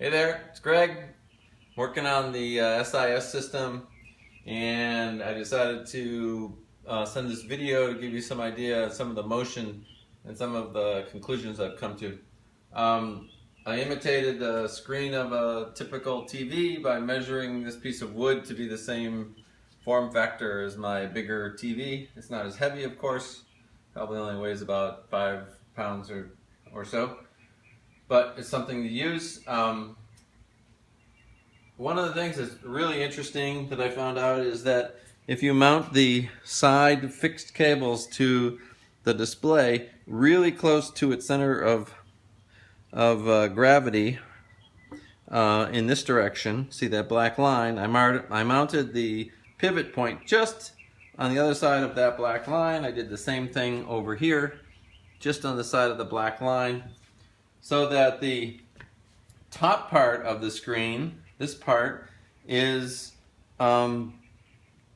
Hey there, it's Greg, working on the SIS system, and I decided to send this video to give you some idea of some of the motion and some of the conclusions I've come to. I imitated the screen of a typical TV by measuring this piece of wood to be the same form factor as my bigger TV. It's not as heavy, of course, probably only weighs about 5 pounds or so, but it's something to use. One of the things that's really interesting that I found out is that if you mount the side fixed cables to the display really close to its center of gravity in this direction, see that black line, I mounted the pivot point just on the other side of that black line. I did the same thing over here, just on the side of the black line, so that the top part of the screen, this part, is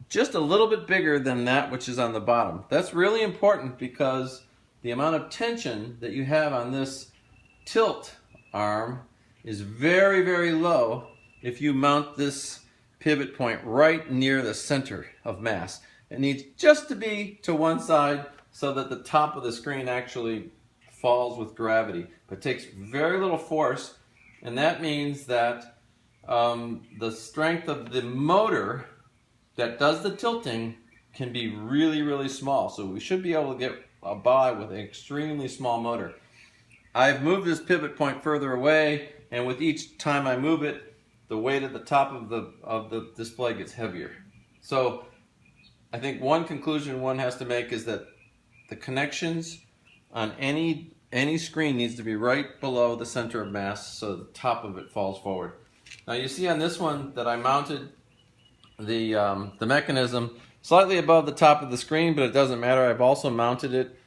just a little bit bigger than that which is on the bottom. That's really important because the amount of tension that you have on this tilt arm is very, very low if you mount this pivot point right near the center of mass. It needs just to be to one side so that the top of the screen actually falls with gravity, but takes very little force, and that means that the strength of the motor that does the tilting can be really, really small. So we should be able to get by with an extremely small motor. I've moved this pivot point further away, and with each time I move it, the weight at the top of the display gets heavier. So I think one conclusion one has to make is that the connections on any screen needs to be right below the center of mass so the top of it falls forward. Now you see on this one that I mounted the mechanism slightly above the top of the screen, but it doesn't matter. I've also mounted it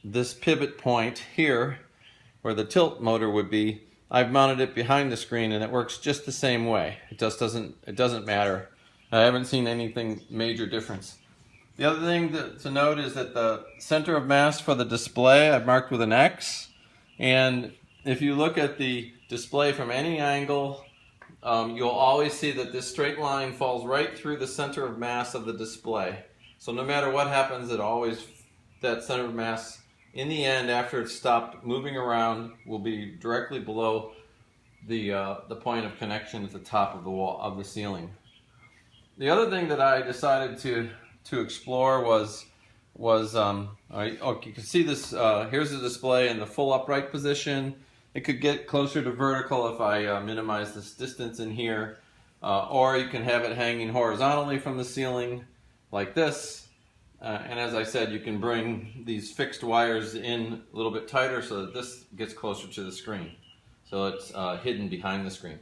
this pivot point here where the tilt motor would be. I've mounted it behind the screen, and it works just the same way. It doesn't matter. I haven't seen anything major difference. The other thing to note is that the center of mass for the display I've marked with an X, and if you look at the display from any angle, you'll always see that this straight line falls right through the center of mass of the display. So no matter what happens, that center of mass in the end, after it's stopped moving around, will be directly below the point of connection at the top of the wall of the ceiling. The other thing that I decided to explore was you can see this. Here's the display in the full upright position. It could get closer to vertical if I minimize this distance in here, or you can have it hanging horizontally from the ceiling like this. And as I said, you can bring these fixed wires in a little bit tighter so that this gets closer to the screen, so it's hidden behind the screen.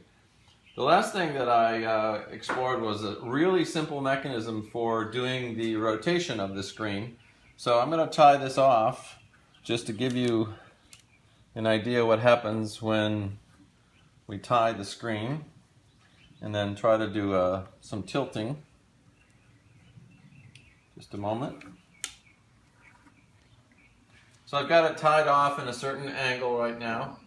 The last thing that I explored was a really simple mechanism for doing the rotation of the screen. So I'm going to tie this off just to give you an idea what happens when we tie the screen, and then try to do some tilting. Just a moment. So I've got it tied off in a certain angle right now.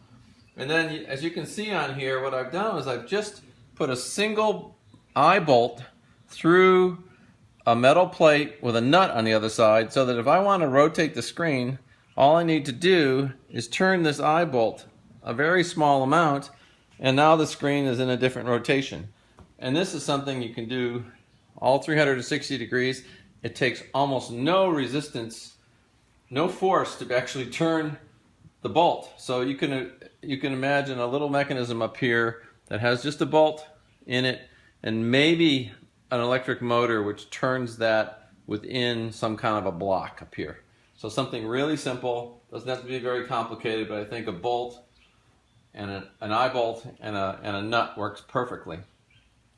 And then, as you can see on here, what I've done is I've just put a single eye bolt through a metal plate with a nut on the other side, so that if I want to rotate the screen, all I need to do is turn this eye bolt a very small amount, and now the screen is in a different rotation. And this is something you can do all 360 degrees. It takes almost no resistance, no force to actually turn the bolt. So you can imagine a little mechanism up here that has just a bolt in it and maybe an electric motor which turns that within some kind of a block up here. So something really simple, doesn't have to be very complicated, but I think a bolt and an eye bolt and a nut works perfectly.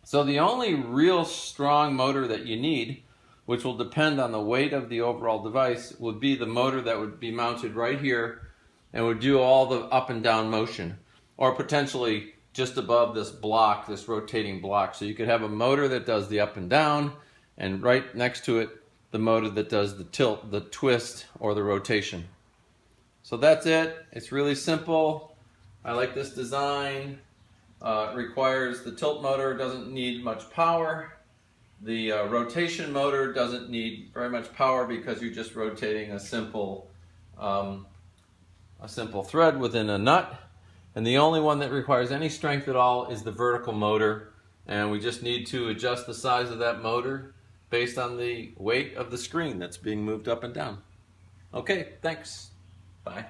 So the only real strong motor that you need, which will depend on the weight of the overall device, would be the motor that would be mounted right here and would do all the up and down motion, or potentially just above this block, this rotating block. So you could have a motor that does the up and down, and right next to it the motor that does the tilt, the twist, or the rotation. So that's it. It's really simple. I like this design. It requires the tilt motor, doesn't need much power. The rotation motor doesn't need very much power because you're just rotating a simple thread within a nut. And the only one that requires any strength at all is the vertical motor. And we just need to adjust the size of that motor based on the weight of the screen that's being moved up and down. Okay, thanks. Bye.